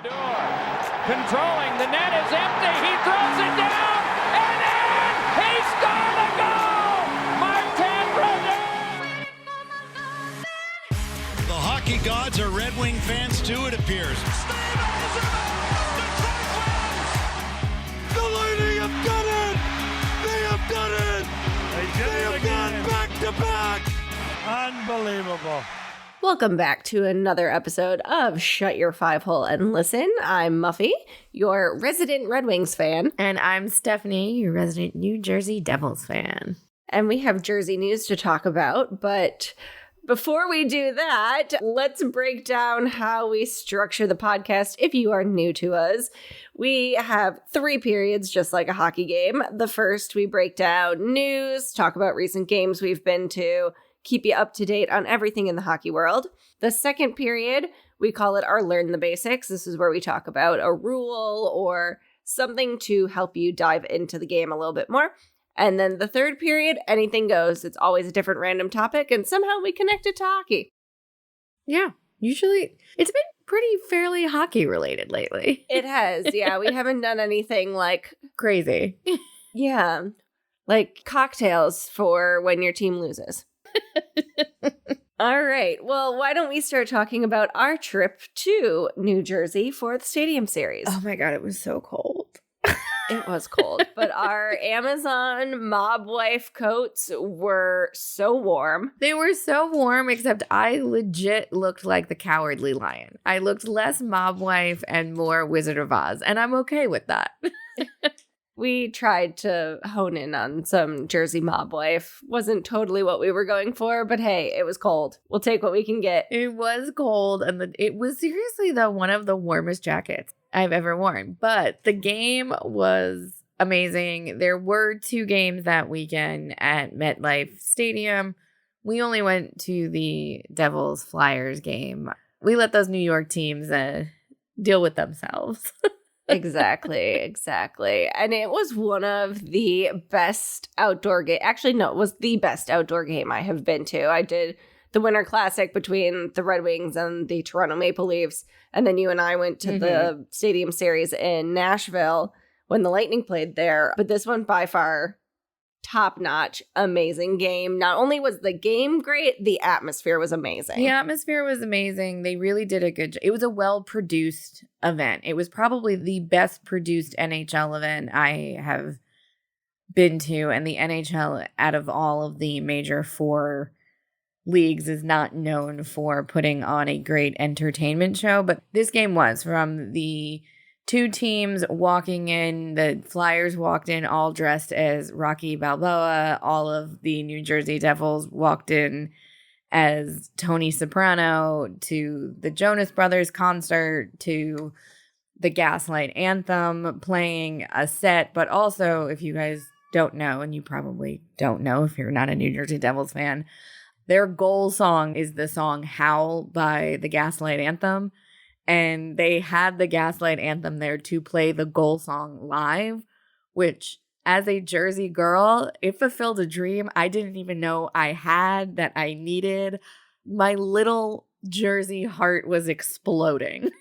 Controlling, the net is empty, he throws it down, and in! He scored the goal! Martin Brodeur! The hockey gods are Red Wing fans too, it appears. The Lightning have done it! They have done it! They have gone back to back! Unbelievable. Welcome back to another episode of Shut Your Five Hole and Listen. I'm Muffy, your resident Red Wings fan. And I'm Stephanie, your resident New Jersey Devils fan. And we have Jersey news to talk about, but before we do that, let's break down how we structure the podcast if you are new to us. We have 3 periods, just like a hockey game. The first, we break down news, talk about recent games we've been to, keep you up to date on everything in the hockey world. The second period, we call it our Learn the Basics. This is where we talk about a rule or something to help you dive into the game a little bit more. And then the third period, anything goes. It's always a different random topic, and somehow we connect it to hockey. Yeah, usually it's been pretty fairly hockey related lately. It has, yeah. We haven't done anything like crazy. Yeah, like cocktails for when your team loses. All right. Well, why don't we start talking about our trip to New Jersey for the Stadium Series? Oh my God, it was so cold. It was cold, but our Amazon mob wife coats were so warm. They were so warm, except I legit looked like the Cowardly Lion. I looked less mob wife and more Wizard of Oz, and I'm okay with that. We tried to hone in on some Jersey mob wife. Wasn't totally what we were going for, but hey, it was cold. We'll take what we can get. It was cold, and it was seriously one of the warmest jackets I've ever worn. But the game was amazing. There were 2 games that weekend at MetLife Stadium. We only went to the Devils Flyers game. We let those New York teams deal with themselves. Exactly. And it was one of the best outdoor game. Actually, no, it was the best outdoor game I have been to. I did the Winter Classic between the Red Wings and the Toronto Maple Leafs. And then you and I went to the Stadium Series in Nashville when the Lightning played there. But this one, by far, top-notch, amazing game. Not only was the game great, the atmosphere was amazing. The atmosphere was amazing. They really did a good job. It was a well-produced event. It was probably the best-produced NHL event I have been to. And the NHL, out of all of the major 4 leagues, is not known for putting on a great entertainment show. But this game was, from the 2 teams walking in. The Flyers walked in all dressed as Rocky Balboa. All of the New Jersey Devils walked in as Tony Soprano, to the Jonas Brothers concert, to the Gaslight Anthem playing a set. But also, if you guys don't know, and you probably don't know if you're not a New Jersey Devils fan, their goal song is the song Howl by the Gaslight Anthem. And they had the Gaslight Anthem there to play the goal song live, which, as a Jersey girl, it fulfilled a dream I didn't even know I had, that I needed. My little Jersey heart was exploding.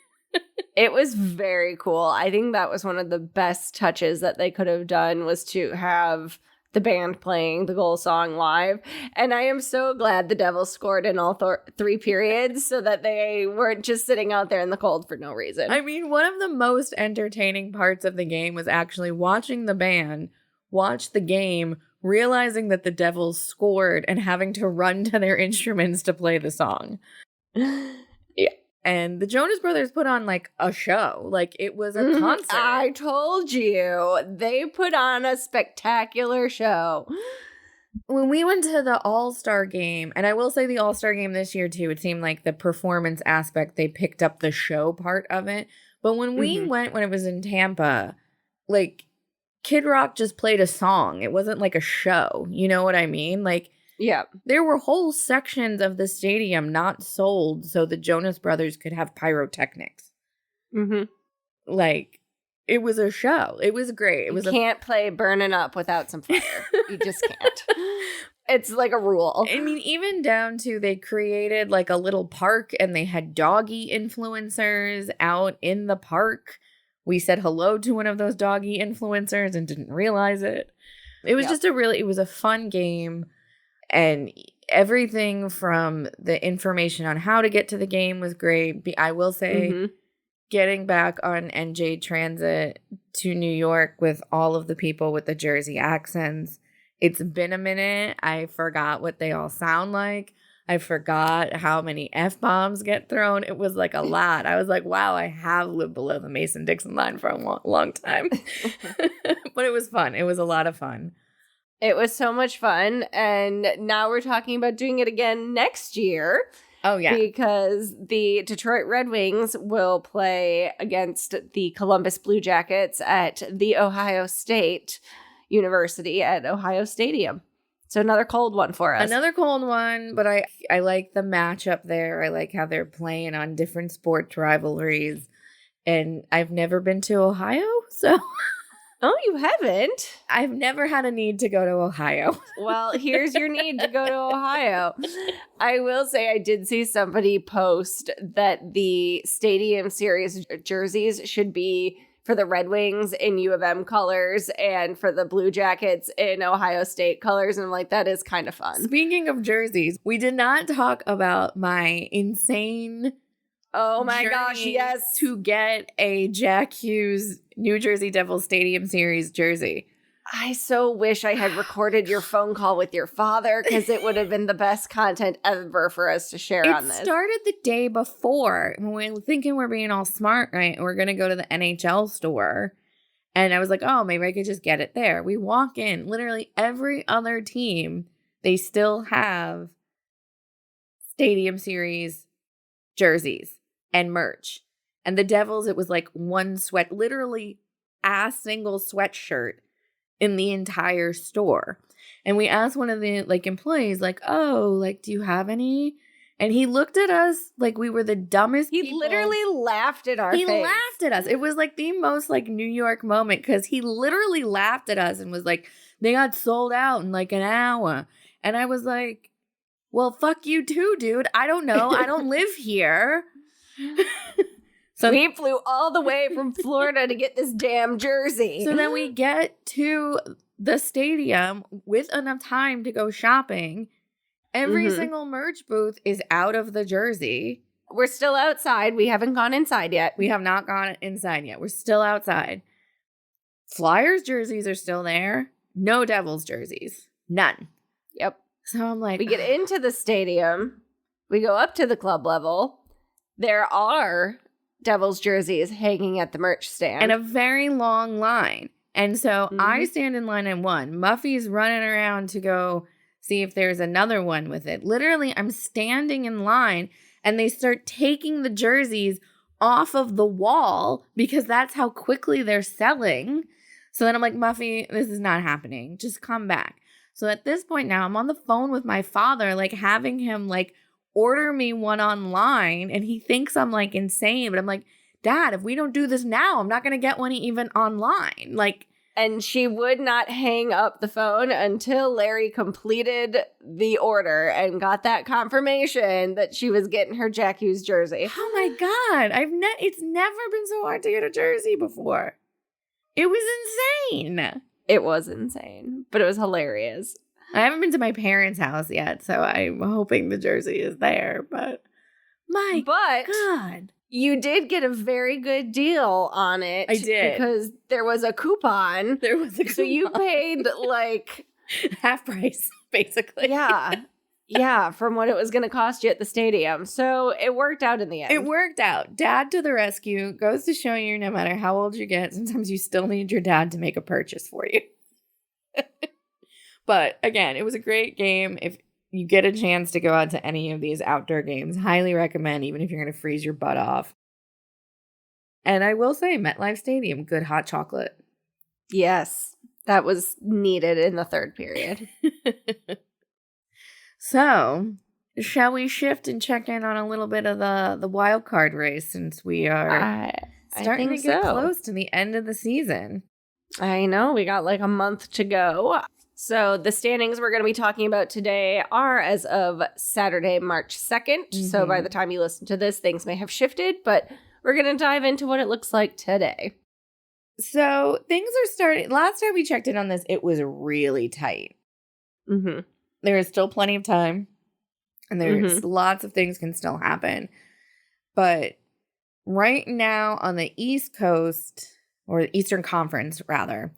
It was very cool. I think that was one of the best touches that they could have done, was to have the band playing the goal song live. And I am so glad the Devils scored in all 3 periods so that they weren't just sitting out there in the cold for no reason. I mean, one of the most entertaining parts of the game was actually watching the band watch the game, realizing that the Devils scored and having to run to their instruments to play the song. Yeah. And the Jonas Brothers put on like a show. Like, it was a concert. I told you. They put on a spectacular show. When we went to the All-Star game, and I will say the All-Star game this year too, it seemed like the performance aspect, they picked up the show part of it. But when we went, when it was in Tampa, like, Kid Rock just played a song. It wasn't like a show. You know what I mean? Like, yeah, there were whole sections of the stadium not sold so the Jonas Brothers could have pyrotechnics. Like, it was a show. It was great. It was can't play Burnin' Up without some fire. You just can't. It's like a rule. I mean, even down to they created like a little park and they had doggy influencers out in the park. We said hello to one of those doggy influencers and didn't realize it. It was just it was a fun game. And everything from the information on how to get to the game was great. I will say, getting back on NJ Transit to New York with all of the people with the Jersey accents, it's been a minute. I forgot what they all sound like. I forgot how many F-bombs get thrown. It was like a lot. I was like, wow, I have lived below the Mason-Dixon line for a long time. But it was fun. It was a lot of fun. It was so much fun, and now we're talking about doing it again next year. Oh, yeah. Because the Detroit Red Wings will play against the Columbus Blue Jackets at the Ohio State University at Ohio Stadium. So another cold one for us. Another cold one, but I like the matchup there. I like how they're playing on different sports rivalries, and I've never been to Ohio, so... Oh, you haven't? I've never had a need to go to Ohio. Well, here's your need to go to Ohio. I will say I did see somebody post that the Stadium Series jerseys should be for the Red Wings in U of M colors and for the Blue Jackets in Ohio State colors. And I'm like, that is kind of fun. Speaking of jerseys, we did not talk about my insane... Oh my gosh, yes. To get a Jack Hughes New Jersey Devils Stadium Series jersey. I so wish I had recorded your phone call with your father because it would have been the best content ever for us to share on this. It started the day before when we were thinking we're being all smart, right? We're going to go to the NHL store. And I was like, oh, maybe I could just get it there. We walk in, literally every other team, they still have Stadium Series jerseys and merch. And the Devils, it was like one literally a single sweatshirt in the entire store. And we asked one of the employees, oh, do you have any? And he looked at us like we were the dumbest people. He literally laughed at our face. He laughed at us. It was like the most New York moment because he literally laughed at us and was like, they got sold out in an hour. And I was like, well, fuck you too, dude. I don't know. I don't live here. So we flew all the way from Florida to get this damn jersey. So then we get to the stadium with enough time to go shopping. Every single merch booth is out of the jersey. We're still outside. We haven't gone inside yet. We have not gone inside yet. We're still outside. Flyers jerseys are still there. No Devils jerseys. None. Yep. So I'm like... We get into the stadium. We go up to the club level. There are Devils jerseys hanging at the merch stand. And a very long line. And so I stand in line at one. Muffy's running around to go see if there's another one with it. Literally, I'm standing in line and they start taking the jerseys off of the wall because that's how quickly they're selling. So then I'm like, Muffy, this is not happening. Just come back. So at this point now, I'm on the phone with my father, having him order me one online, and he thinks I'm insane, but I'm like, Dad, if we don't do this now, I'm not going to get one even online. And she would not hang up the phone until Larry completed the order and got that confirmation that she was getting her Jack Hughes jersey. Oh my God. It's never been so hard to get a jersey before. It was insane. It was insane, but it was hilarious. I haven't been to my parents' house yet, so I'm hoping the jersey is there, but God. You did get a very good deal on it. I did. Because there was a coupon. So you paid half price, basically. Yeah. Yeah, from what it was going to cost you at the stadium. So it worked out in the end. It worked out. Dad to the rescue. Goes to show you, no matter how old you get, sometimes you still need your dad to make a purchase for you. But again, it was a great game. If you get a chance to go out to any of these outdoor games, highly recommend, even if you're going to freeze your butt off. And I will say, MetLife Stadium, good hot chocolate. Yes, that was needed in the third period. So, shall we shift and check in on a little bit of the wild card race, since we are starting to get close to the end of the season? I know, we got a month to go. So the standings we're going to be talking about today are as of Saturday, March 2nd. So by the time you listen to this, things may have shifted, but we're going to dive into what it looks like today. So things are starting. Last time we checked in on this, it was really tight. Mm-hmm. There is still plenty of time, and there's lots of things can still happen. But right now on the East Coast, or Eastern Conference, rather,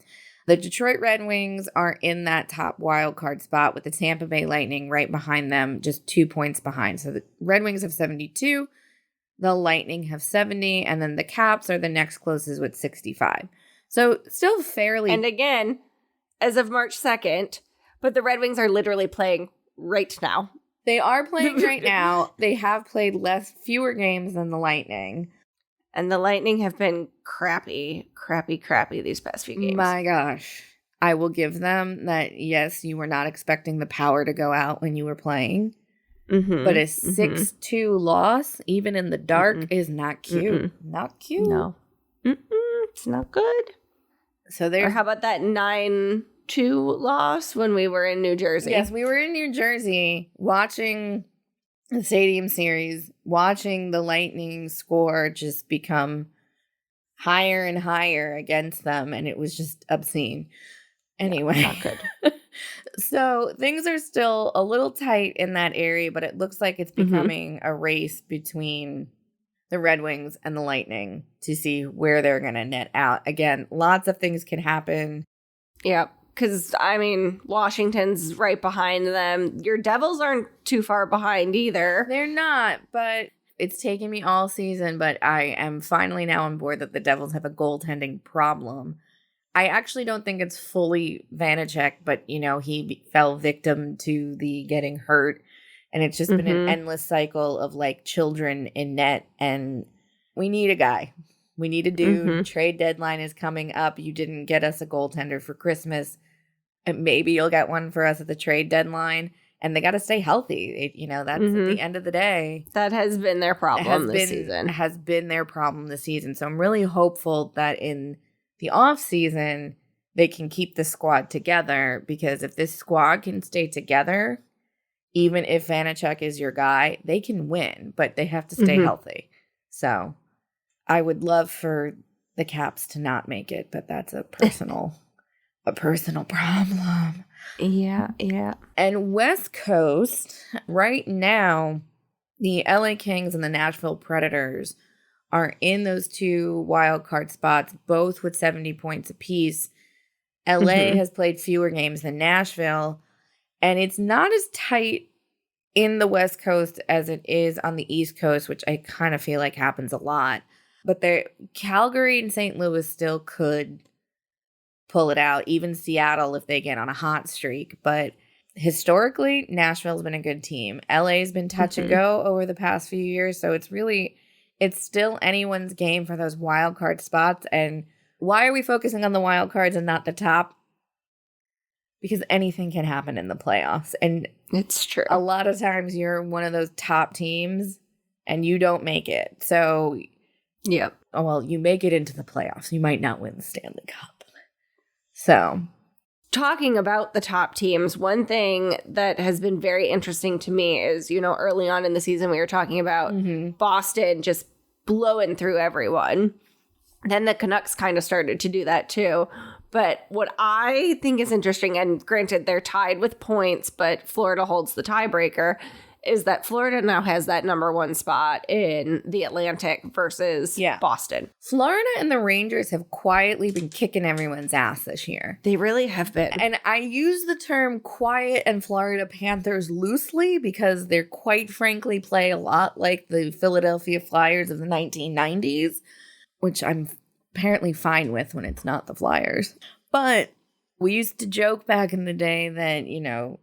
the Detroit Red Wings are in that top wild card spot with the Tampa Bay Lightning right behind them, just 2 points behind. So the Red Wings have 72, the Lightning have 70, and then the Caps are the next closest with 65. So still fairly... And again, as of March 2nd, but the Red Wings are literally playing right now. They are playing right now. They have played fewer games than the Lightning. And the Lightning have been crappy these past few games. My gosh. I will give them that, yes, you were not expecting the power to go out when you were playing. Mm-hmm. But a 6-2 loss, even in the dark, is not cute. Not cute. No. It's not good. So there's... Or how about that 9-2 loss when we were in New Jersey? Yes, we were in New Jersey watching the Stadium Series, watching the Lightning score just become higher and higher against them, and it was just obscene. Anyway. Yeah, not good. So things are still a little tight in that area, but it looks like it's becoming a race between the Red Wings and the Lightning to see where they're going to net out. Again, lots of things can happen. Yeah. Because, I mean, Washington's right behind them. Your Devils aren't too far behind either. They're not, but it's taken me all season. But I am finally now on board that the Devils have a goaltending problem. I actually don't think it's fully Vanacek, but, you know, he fell victim to the getting hurt. And it's just been an endless cycle of, like, children in net. And we need a guy. We need a dude. Trade deadline is coming up. You didn't get us a goaltender for Christmas. And maybe you'll get one for us at the trade deadline. And they got to stay healthy. That's at the end of the day. That has been their problem this season. Has been their problem this season. So I'm really hopeful that in the off season, they can keep the squad together. Because if this squad can stay together, even if Vanacek is your guy, they can win. But they have to stay healthy. So I would love for the Caps to not make it, but that's a personal problem. Yeah. And West Coast, right now, the LA Kings and the Nashville Predators are in those two wild card spots, both with 70 points apiece. LA has played fewer games than Nashville, and it's not as tight in the West Coast as it is on the East Coast, which I kind of feel like happens a lot. But Calgary and St. Louis still could pull it out, even Seattle if they get on a hot streak. But historically, Nashville's been a good team. LA's been touch and go over the past few years, so it's still anyone's game for those wild card spots. And why are we focusing on the wild cards and not the top? Because anything can happen in the playoffs. And it's true. A lot of times you're one of those top teams and you don't make it. So yep. Oh, well, you make it into the playoffs. You might not win the Stanley Cup. So, talking about the top teams, one thing that has been very interesting to me is, early on in the season, we were talking about Boston just blowing through everyone. Then the Canucks kind of started to do that too. But what I think is interesting, and granted, they're tied with points, but Florida holds the tiebreaker, is that Florida now has that number one spot in the Atlantic versus Boston. Florida and the Rangers have quietly been kicking everyone's ass this year. They really have been. And I use the term quiet and Florida Panthers loosely because they're quite frankly play a lot like the Philadelphia Flyers of the 1990s, which I'm apparently fine with when it's not the Flyers. But we used to joke back in the day that,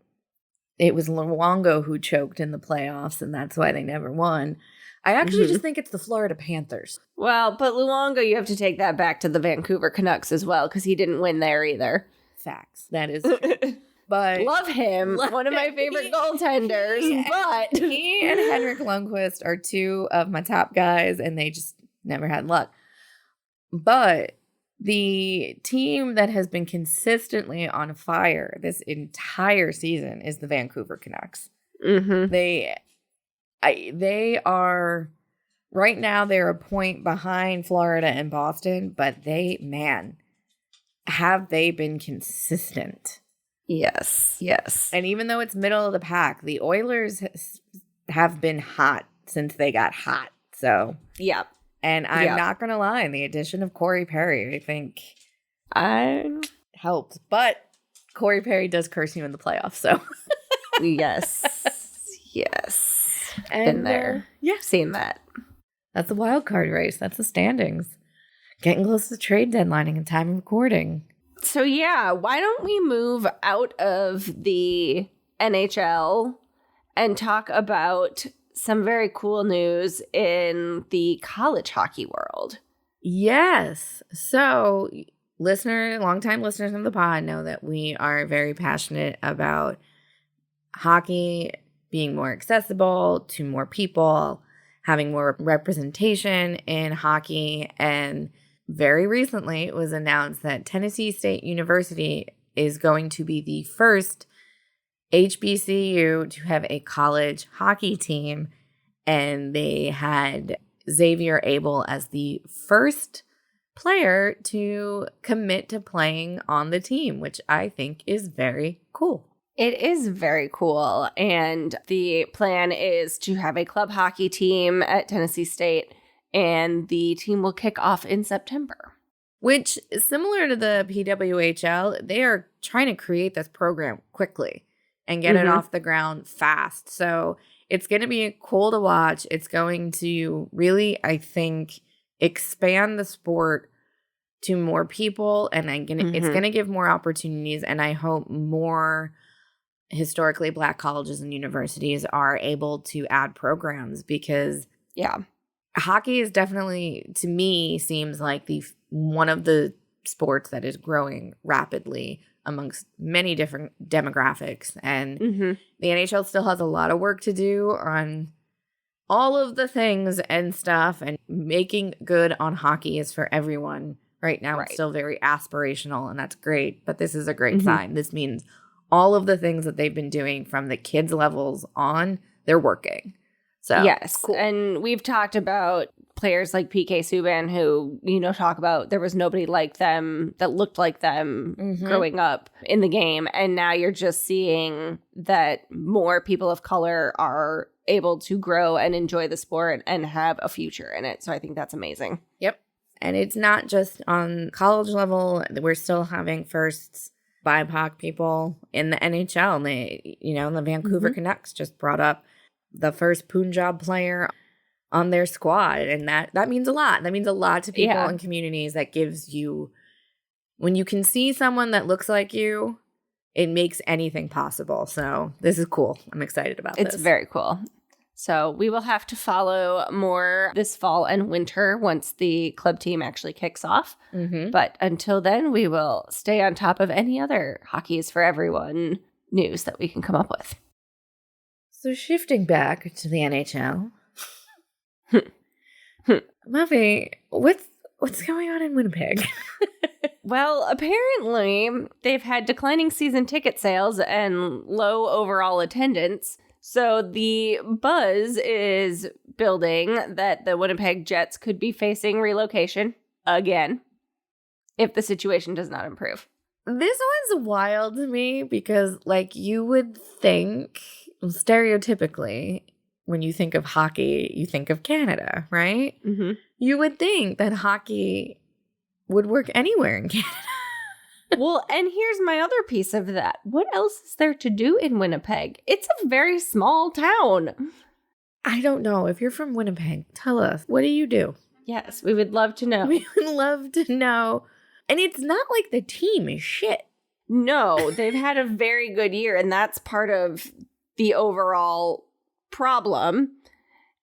it was Luongo who choked in the playoffs, and that's why they never won. I actually just think it's the Florida Panthers. Well, but Luongo, you have to take that back to the Vancouver Canucks as well, because he didn't win there either. Facts. That is true. But love him. One of my favorite goaltenders. But he and Henrik Lundqvist are two of my top guys, and they just never had luck. But The team that has been consistently on fire this entire season is the Vancouver Canucks. Mm-hmm. They are, right now, they're a point behind Florida and Boston, but have they been consistent? Yes. And even though it's middle of the pack, the Oilers have been hot since they got hot. So, yeah. And I'm not going to lie, the addition of Corey Perry, I think, helped. But Corey Perry does curse you in the playoffs, so. Yes. And, been there. Seen that. That's the wild card race. That's the standings. Getting close to the trade deadline in time of recording. So, why don't we move out of the NHL and talk about some very cool news in the college hockey world? Yes. So, longtime listeners of the pod know that we are very passionate about hockey being more accessible to more people, having more representation in hockey. And very recently, it was announced that Tennessee State University is going to be the first HBCU to have a college hockey team, and they had Xavier Abel as the first player to commit to playing on the team, which I think is very cool. It is very cool, and the plan is to have a club hockey team at Tennessee State, and the team will kick off in September. Which, similar to the PWHL, they are trying to create this program quickly and get it off the ground fast. So it's going to be cool to watch. It's going to really, I think, expand the sport to more people, and it's going to give more opportunities, and I hope more historically Black colleges and universities are able to add programs, because hockey is definitely, to me, seems like one of the sports that is growing rapidly amongst many different demographics. And the NHL still has a lot of work to do on all of the things and stuff, and making good on hockey is for everyone. Right now, It's still very aspirational, and that's great, but this is a great sign. This means all of the things that they've been doing from the kids' levels on, they're working. So yes, cool. And we've talked about players like PK Subban who, talk about there was nobody like them that looked like them growing up in the game. And now you're just seeing that more people of color are able to grow and enjoy the sport and have a future in it. So I think that's amazing. Yep. And it's not just on college level. We're still having firsts. BIPOC people in the NHL. And they, the Vancouver Canucks just brought up the first Punjab player on their squad. And that means a lot. That means a lot to people in communities. That gives you, when you can see someone that looks like you, it makes anything possible. So this is cool. I'm excited about this. It's very cool. So we will have to follow more this fall and winter once the club team actually kicks off. But until then, we will stay on top of any other Hockey's for Everyone news that we can come up with. So shifting back to the NHL, Muffy, what's going on in Winnipeg? Well, apparently they've had declining season ticket sales and low overall attendance. So the buzz is building that the Winnipeg Jets could be facing relocation again if the situation does not improve. This one's wild to me because, you would think, stereotypically, when you think of hockey, you think of Canada, right? You would think that hockey would work anywhere in Canada. Well, and here's my other piece of that. What else is there to do in Winnipeg? It's a very small town. I don't know. If you're from Winnipeg, tell us. What do you do? Yes, we would love to know. We would love to know. And it's not like the team is shit. No, they've had a very good year, and that's part of the overall problem.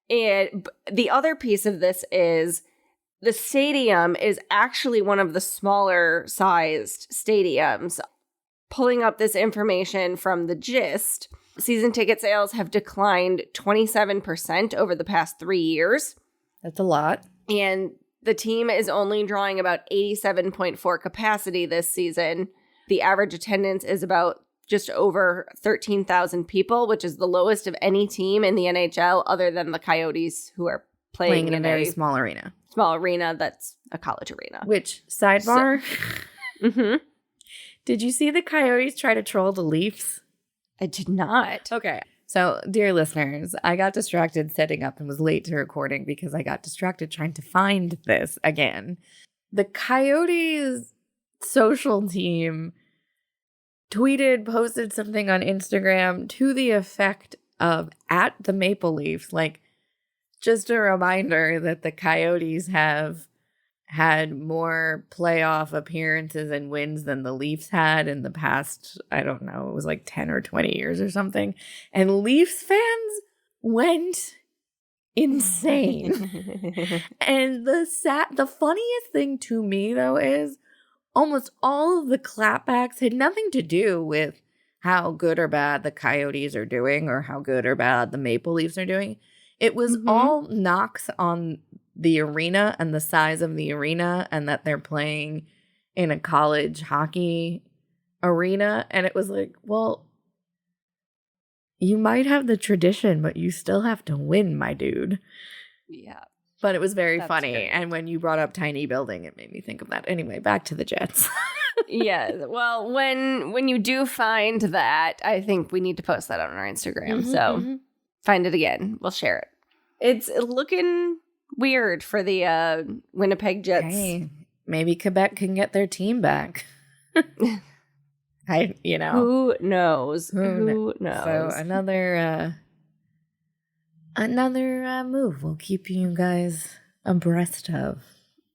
And the other piece of this is the stadium is actually one of the smaller sized stadiums. Pulling up this information from the Gist, season ticket sales have declined 27% over the past 3 years. That's a lot. And The team is only drawing about 87.4 capacity this season. The average attendance is about just over 13,000 people, which is the lowest of any team in the NHL other than the Coyotes, who are playing in a very small arena. Small arena that's a college arena. Which, sidebar, Mm-hmm. Did you see the Coyotes try to troll the Leafs? I did not. Okay. So, dear listeners, I got distracted setting up and was late to recording because I got distracted trying to find this again. The Coyotes social team posted something on Instagram to the effect of at the Maple Leafs, like just a reminder that the Coyotes have had more playoff appearances and wins than the Leafs had in the past, I don't know, it was like 10 or 20 years or something. And Leafs fans went insane. And the funniest thing to me, though, is almost all of the clapbacks had nothing to do with how good or bad the Coyotes are doing or how good or bad the Maple Leafs are doing. It was all knocks on the arena and the size of the arena and that they're playing in a college hockey arena. And it was like, well, you might have the tradition, but you still have to win, my dude. Yeah. But it was very That's funny. good. And when you brought up tiny building, it made me think of that. Anyway, back to the Jets. Yeah. Well, when you do find that, I think we need to post that on our Instagram. So find it again. We'll share it. It's looking weird for the Winnipeg Jets. Hey, maybe Quebec can get their team back. Who knows? Who knows? So another move we'll keep you guys abreast of.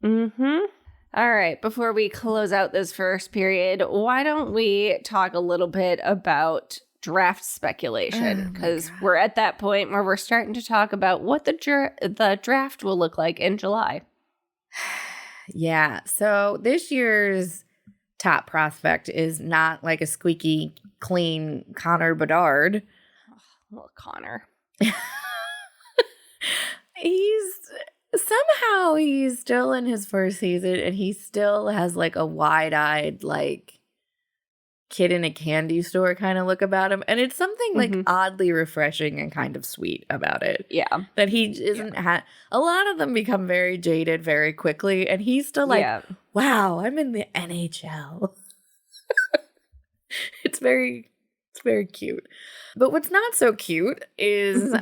All right, before we close out this first period, why don't we talk a little bit about draft speculation? Because we're at that point where we're starting to talk about what the draft will look like in July. Yeah, so this year's top prospect is not like a squeaky clean Connor Bedard. Well, Connor. He's still in his first season and he still has like a wide-eyed, like kid in a candy store kind of look about him. And it's something like oddly refreshing and kind of sweet about it. Yeah. That he isn't, a lot of them become very jaded very quickly. And he's still like, wow, I'm in the NHL. It's very cute. But what's not so cute is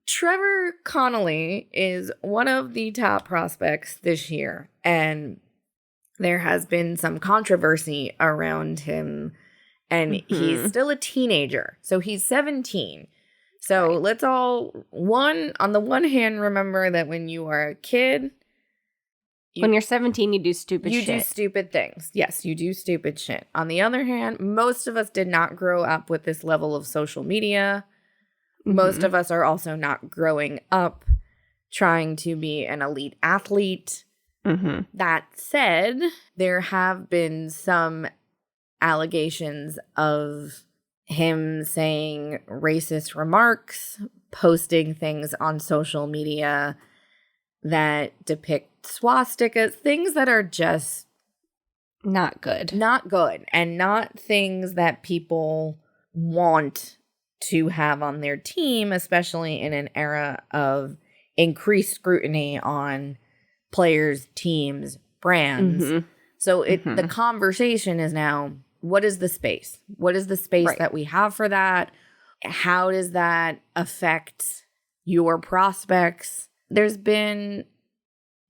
Trevor Connelly is one of the top prospects this year, and there has been some controversy around him, and he's still a teenager, so he's 17. So let's all, on the one hand, remember that when you are a kid, when you're 17, you do stupid shit. You do stupid things. Yes, you do stupid shit. On the other hand, most of us did not grow up with this level of social media. Most of us are also not growing up trying to be an elite athlete. That said, there have been some allegations of him saying racist remarks, posting things on social media that depict swastikas, things that are just not good. Not good, and not things that people want to have on their team, especially in an era of increased scrutiny on players, teams, brands. So the conversation is now, what is the space? What is the space that we have for that? How does that affect your prospects? There's been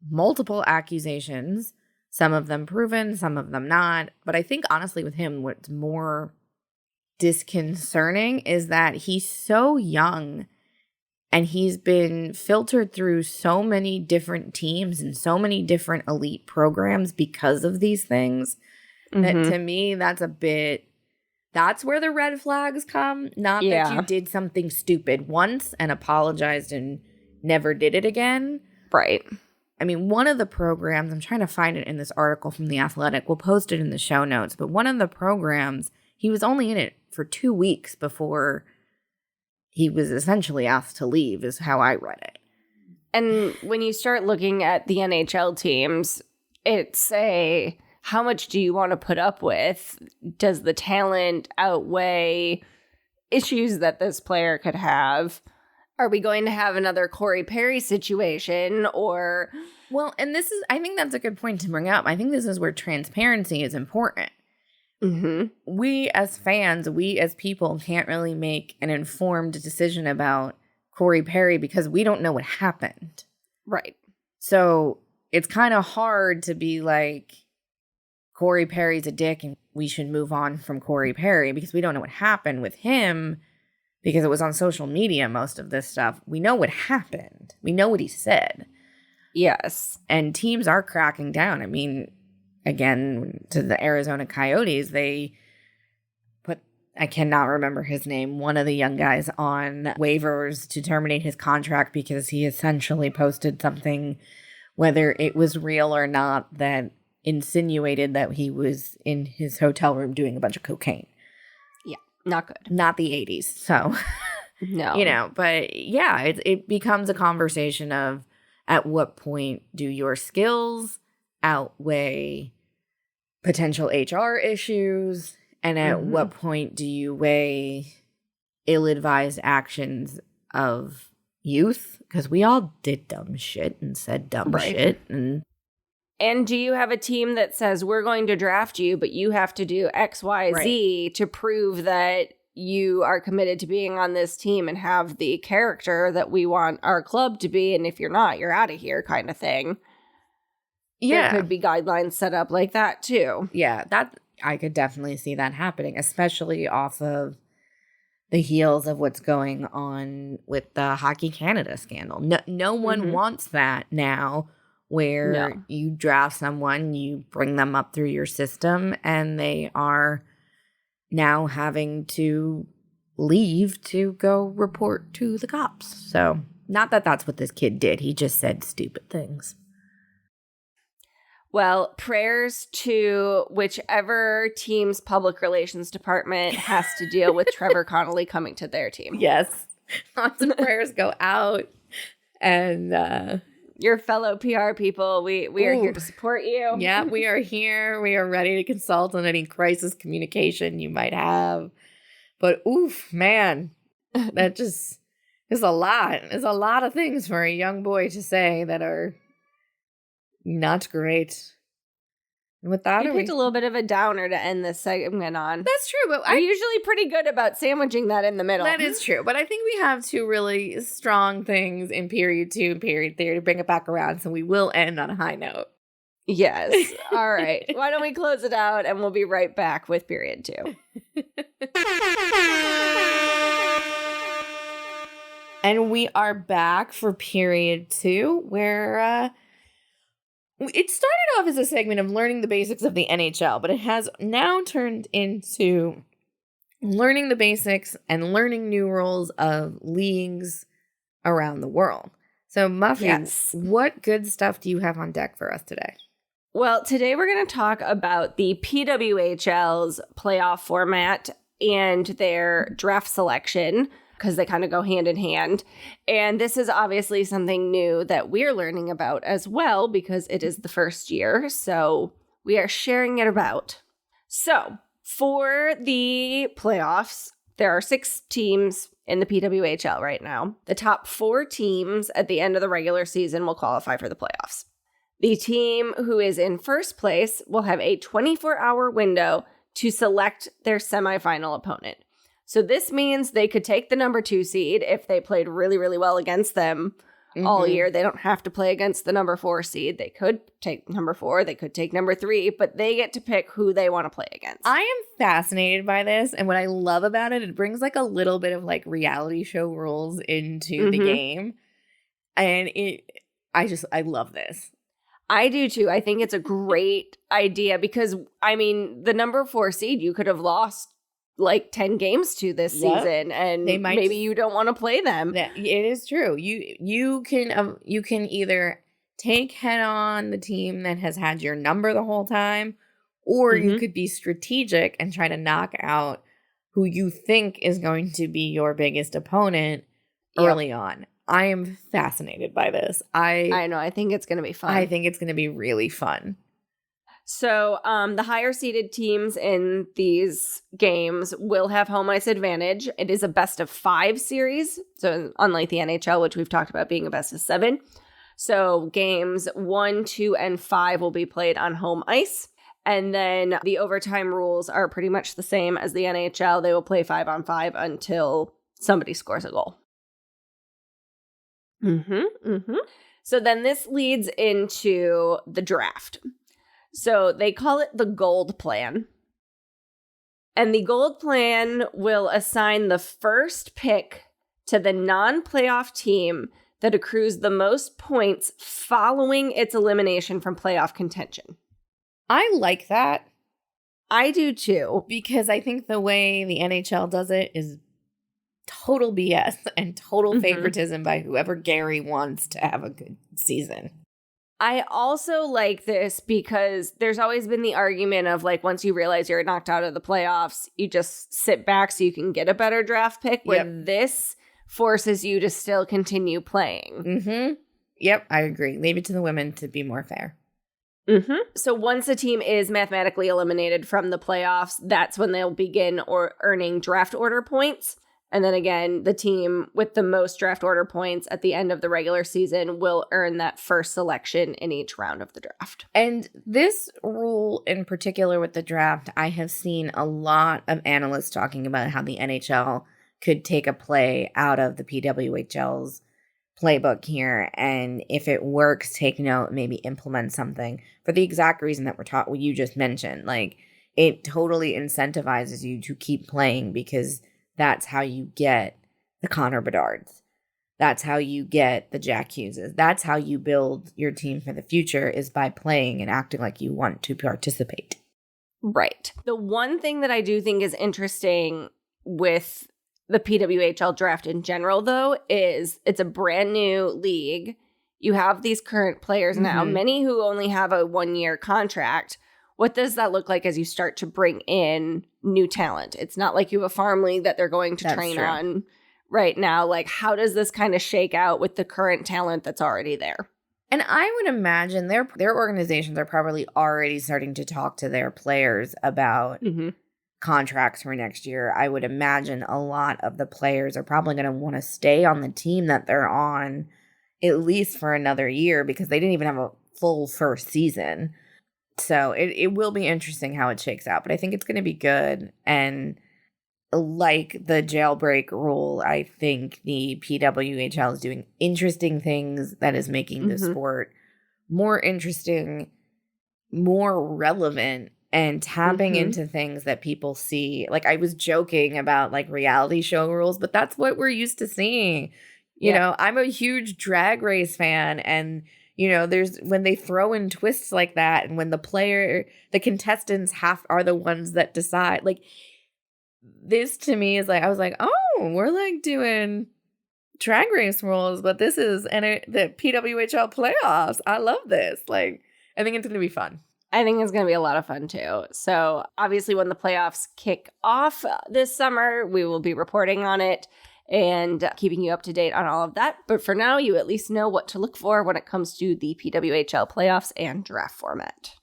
multiple accusations, some of them proven, some of them not. But I think honestly with him, what's more disconcerting is that he's so young and he's been filtered through so many different teams and so many different elite programs because of these things that to me that's where the red flags come. Not that you did something stupid once and apologized and never did it again. Right. I mean, one of the programs, I'm trying to find it in this article from The Athletic, we'll post it in the show notes, but one of the programs, he was only in it for 2 weeks before he was essentially asked to leave, is how I read it. And when you start looking at the NHL teams, it's how much do you want to put up with? Does the talent outweigh issues that this player could have? Are we going to have another Corey Perry situation or... Well, and I think that's a good point to bring up. I think this is where transparency is important. Mm-hmm. We as fans, we as people can't really make an informed decision about Corey Perry because we don't know what happened. Right. So it's kind of hard to be like, Corey Perry's a dick and we should move on from Corey Perry because we don't know what happened with him because it was on social media, most of this stuff. We know what happened. We know what he said. Yes. And teams are cracking down. I mean, again, to the Arizona Coyotes, they put, I cannot remember his name, one of the young guys on waivers to terminate his contract because he essentially posted something, whether it was real or not, that insinuated that he was in his hotel room doing a bunch of cocaine. Yeah, not good. Not the 80s. So, no. But yeah, it becomes a conversation of at what point do your skills outweigh potential HR issues? And at what point do you weigh ill-advised actions of youth? Because we all did dumb shit and said dumb shit. And do you have a team that says, we're going to draft you, but you have to do X, Y, Z to prove that you are committed to being on this team and have the character that we want our club to be? And if you're not, you're out of here kind of thing. Yeah. There could be guidelines set up like that too. Yeah, that I could definitely see that happening, especially off of the heels of what's going on with the Hockey Canada scandal. No one wants that now, where you draft someone, you bring them up through your system, and they are now having to leave to go report to the cops. So, not that that's what this kid did. He just said stupid things. Well, prayers to whichever team's public relations department has to deal with Trevor Connelly coming to their team. Yes. Lots of prayers go out. And your fellow PR people, we are here to support you. Yeah, we are here. We are ready to consult on any crisis communication you might have. But oof, man, that just is a lot. There's a lot of things for a young boy to say that are not great. And with that, you picked a little bit of a downer to end this segment on. That's true, but I'm usually pretty good about sandwiching that in the middle. That is true, but I think we have two really strong things in period 2 and period 3 to bring it back around, so we will end on a high note. Yes. All right. Why don't we close it out, and we'll be right back with period 2. And we are back for period 2, where it started off as a segment of learning the basics of the NHL, but it has now turned into learning the basics and learning new rules of leagues around the world. So, Muffy, what good stuff do you have on deck for us today? Well, today we're going to talk about the PWHL's playoff format and their draft selection, because they kind of go hand in hand. And this is obviously something new that we're learning about as well, because it is the first year. So we are sharing it about. So for the playoffs, there are 6 teams in the PWHL right now. The top 4 teams at the end of the regular season will qualify for the playoffs. The team who is in first place will have a 24-hour window to select their semifinal opponent. So this means they could take the number 2 seed if they played really, really well against them all year. They don't have to play against the number 4 seed. They could take number 4. They could take number 3, but they get to pick who they want to play against. I am fascinated by this. And what I love about it, it brings like a little bit of like reality show rules into the game. And I love this. I do too. I think it's a great idea because, I mean, the number 4 seed, you could have lost like 10 games to this season, and they might maybe you don't want to play them. It is true. You can either take head on the team that has had your number the whole time, or you could be strategic and try to knock out who you think is going to be your biggest opponent early on. I am fascinated by this. I know. I think it's going to be fun. I think it's going to be really fun. So the higher seeded teams in these games will have home ice advantage. It is a best of 5 series. So unlike the NHL, which we've talked about being a best of 7. So games 1, 2, and 5 will be played on home ice. And then the overtime rules are pretty much the same as the NHL. They will play 5-on-5 until somebody scores a goal. So then this leads into the draft. So they call it the gold plan. And the gold plan will assign the first pick to the non-playoff team that accrues the most points following its elimination from playoff contention. I like that. I do too. Because I think the way the NHL does it is total BS and total favoritism by whoever Gary wants to have a good season. I also like this because there's always been the argument of like, once you realize you're knocked out of the playoffs, you just sit back so you can get a better draft pick, where this forces you to still continue playing. Yep, I agree. Leave it to the women to be more fair. So once a team is mathematically eliminated from the playoffs, that's when they'll begin earning draft order points. And then again, the team with the most draft order points at the end of the regular season will earn that first selection in each round of the draft. And this rule in particular with the draft, I have seen a lot of analysts talking about how the NHL could take a play out of the PWHL's playbook here. And if it works, take note, maybe implement something for the exact reason that what you just mentioned. Like, it totally incentivizes you to keep playing because that's how you get the Connor Bedards. That's how you get the Jack Hugheses. That's how you build your team for the future, is by playing and acting like you want to participate. Right. The one thing that I do think is interesting with the PWHL draft in general, though, is it's a brand new league. You have these current players now, many who only have a 1-year contract. What does that look like as you start to bring in new talent? It's not like you have a farm league that they're going to train on right now. Like, how does this kind of shake out with the current talent that's already there? And I would imagine their organizations are probably already starting to talk to their players about contracts for next year. I would imagine a lot of the players are probably going to want to stay on the team that they're on at least for another year because they didn't even have a full first season. So it will be interesting how it shakes out, but I think it's going to be good. And like the jailbreak rule, I think the PWHL is doing interesting things that is making the sport more interesting, more relevant, and tapping into things that people see. Like, I was joking about like reality show rules, but that's what we're used to seeing. You know, I'm a huge Drag Race fan, and you know, there's when they throw in twists like that, and when the contestants are the ones that decide. Like, this to me is like, I was like, oh, we're like doing Drag Race rules, but this is the PWHL playoffs. I love this. Like, I think it's going to be fun. I think it's going to be a lot of fun too. So obviously when the playoffs kick off this summer, we will be reporting on it and keeping you up to date on all of that. But for now, you at least know what to look for when it comes to the PWHL playoffs and draft format.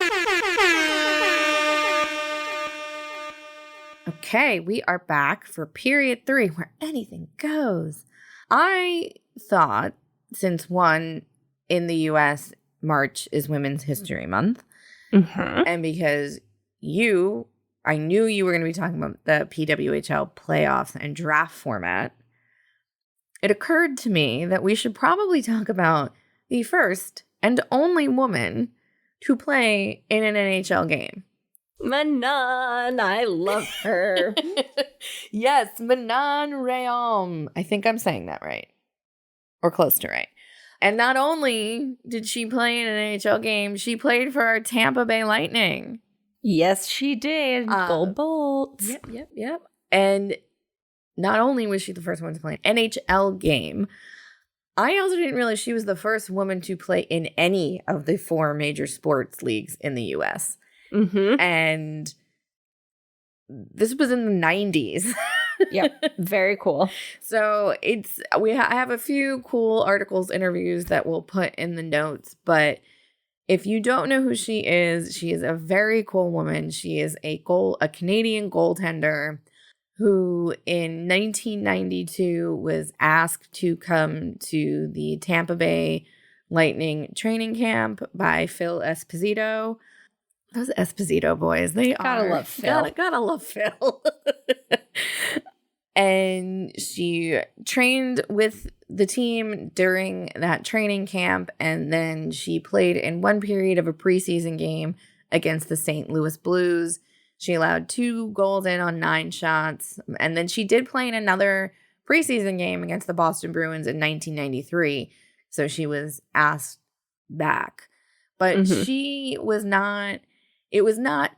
Okay, we are back for period 3, where anything goes. I thought, since in the U.S., March is Women's History Month, and because I knew you were going to be talking about the PWHL playoffs and draft format, it occurred to me that we should probably talk about the first and only woman to play in an NHL game. Manon, I love her. Yes, Manon Rhéaume. I think I'm saying that right. Or close to right. And not only did she play in an NHL game, she played for our Tampa Bay Lightning. Yes, she did. Gold Bolts. Yep. And not only was she the first one to play an NHL game, I also didn't realize she was the first woman to play in any of the 4 major sports leagues in the U.S. And this was in the 90s. Yep. Very cool. So I have a few cool articles, interviews that we'll put in the notes, but if you don't know who she is a very cool woman. She is a Canadian goaltender who in 1992 was asked to come to the Tampa Bay Lightning training camp by Phil Esposito. Those Esposito boys, Gotta love Phil. Gotta love Phil. And she trained with the team during that training camp, and then she played in one period of a preseason game against the St. Louis Blues. She allowed 2 goals in on 9 shots, and then she did play in another preseason game against the Boston Bruins in 1993, so she was asked back. But it was not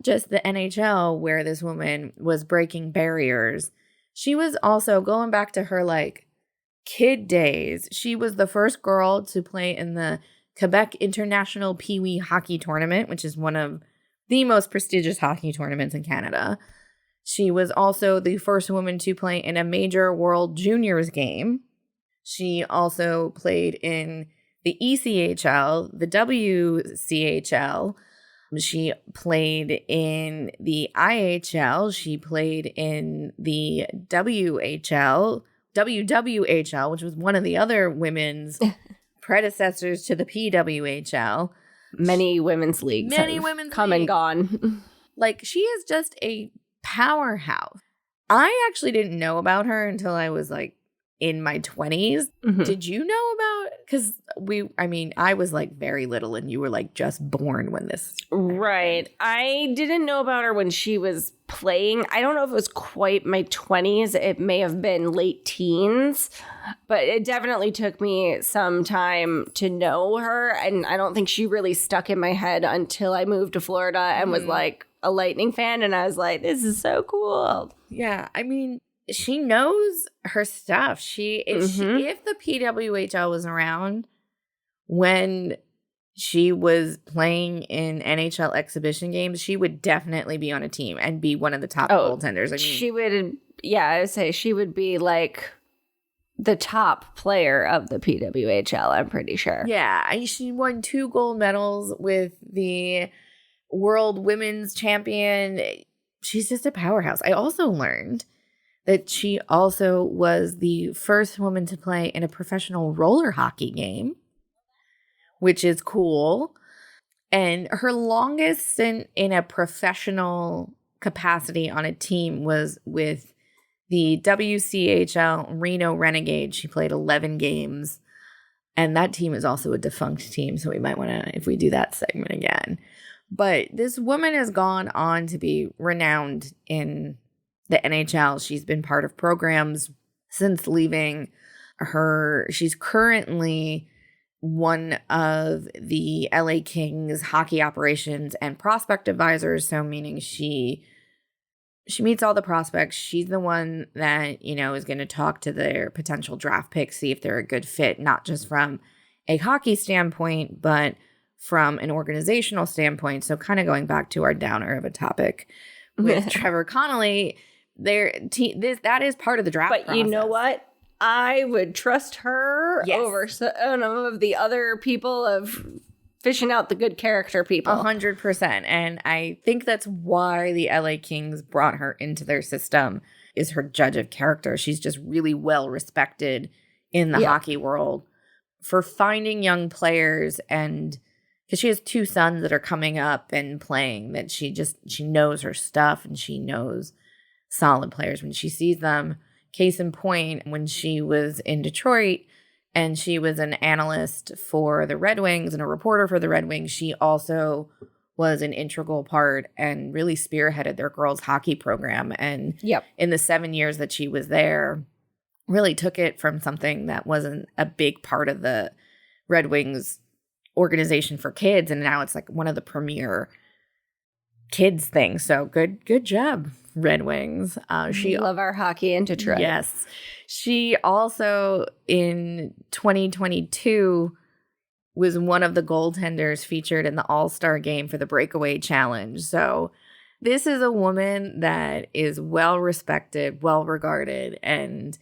just the NHL where this woman was breaking barriers. She was also, going back to her like kid days, she was the first girl to play in the Quebec International Pee Wee Hockey Tournament, which is one of the most prestigious hockey tournaments in Canada. She was also the first woman to play in a major World Juniors game. She also played in the ECHL, the WCHL. She played in the IHL. She played in the WWHL, which was one of the other women's predecessors to the PWHL. Many women's leagues come and gone. Like, she is just a powerhouse. I actually didn't know about her until I was like in my 20s. Did you know about, because I was like very little and you were like just born when this happened. Right. I didn't know about her when she was playing. I don't know if it was quite my 20s. It may have been late teens, but it definitely took me some time to know her. And I don't think she really stuck in my head until I moved to Florida and was like a Lightning fan. And I was like, this is so cool. Yeah. I mean, she knows her stuff. If the PWHL was around when she was playing in NHL exhibition games, she would definitely be on a team and be one of the top goaltenders. I mean, she would, I would say she would be like the top player of the PWHL, I'm pretty sure. Yeah, she won 2 gold medals with the World Women's Champion. She's just a powerhouse. I also learned that she also was the first woman to play in a professional roller hockey game, which is cool. And her longest stint in a professional capacity on a team was with the WCHL Reno Renegades. She played 11 games. And that team is also a defunct team, so we might want to, if we do that segment again. But this woman has gone on to be renowned in the NHL. She's been part of programs since leaving her. She's currently one of the LA Kings hockey operations and prospect advisors. So meaning she meets all the prospects. She's the one that, is going to talk to their potential draft picks, see if they're a good fit, not just from a hockey standpoint, but from an organizational standpoint. So kind of going back to our downer of a topic with Trevor Connelly, that is part of the draft process. You know what? I would trust her over some of the other people of fishing out the good character people. 100%. And I think that's why the LA Kings brought her into their system, is her judge of character. She's just really well respected in the hockey world for finding young players, and because she has 2 sons that are coming up and playing, that she knows her stuff, and she knows solid players when she sees them. Case in point, when she was in Detroit and she was an analyst for the Red Wings and a reporter for the Red Wings, she also was an integral part and really spearheaded their girls hockey program. And in the 7 years that she was there, really took it from something that wasn't a big part of the Red Wings organization for kids, and now it's like one of the premier kids things. So good job, Red Wings. We love our hockey in Detroit. Yes. She also in 2022 was one of the goaltenders featured in the All-Star game for the Breakaway Challenge. So This is a woman that is well respected, well regarded, and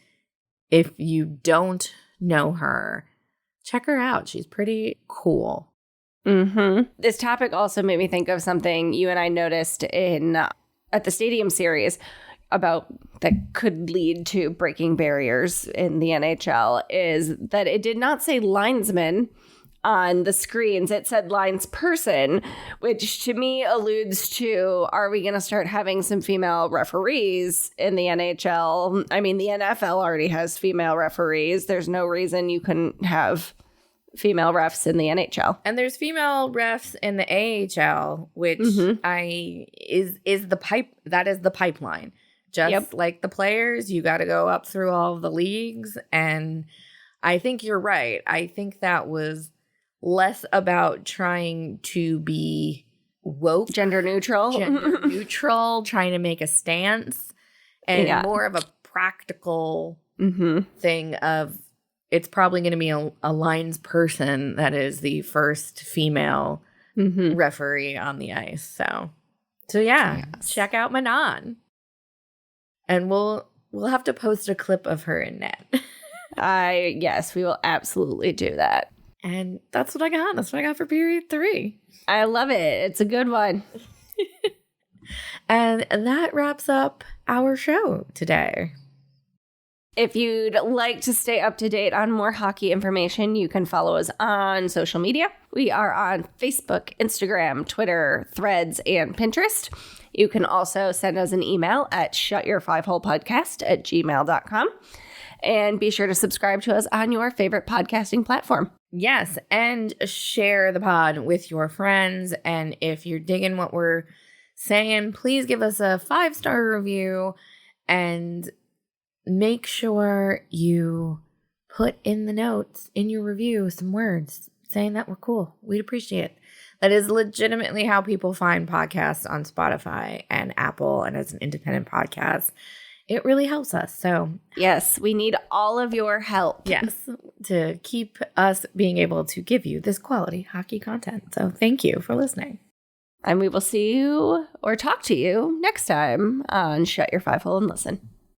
if you don't know her, check her out. She's pretty cool. This topic also made me think of something you and I noticed at the Stadium Series about that could lead to breaking barriers in the NHL is that it did not say linesman on the screens. It said linesperson, which to me alludes to, are we going to start having some female referees in the NHL? I mean, the NFL already has female referees. There's no reason you couldn't have female refs in the NHL. And there's female refs in the AHL, which is the pipeline. Just like the players, you got to go up through all of the leagues. And I think you're right. I think that was less about trying to be woke. Gender neutral, trying to make a stance. And more of a practical thing of, it's probably going to be a lines person that is the first female referee on the ice. So yeah, check out Manon. And we'll have to post a clip of her in net. Yes, we will absolutely do that. And that's what I got. That's what I got for period 3. I love it. It's a good one. And that wraps up our show today. If you'd like to stay up to date on more hockey information, you can follow us on social media. We are on Facebook, Instagram, Twitter, Threads, and Pinterest. You can also send us an email at shutyourfiveholepodcast@gmail.com. And be sure to subscribe to us on your favorite podcasting platform. Yes, and share the pod with your friends. And if you're digging what we're saying, please give us a 5-star review and make sure you put in the notes in your review some words saying that we're cool. We'd appreciate it. That is legitimately how people find podcasts on Spotify and Apple, and as an independent podcast. It really helps us. So yes, we need all of your help. Yes, to keep us being able to give you this quality hockey content. So thank you for listening. And we will see you or talk to you next time on Shut Your Five Hole and Listen.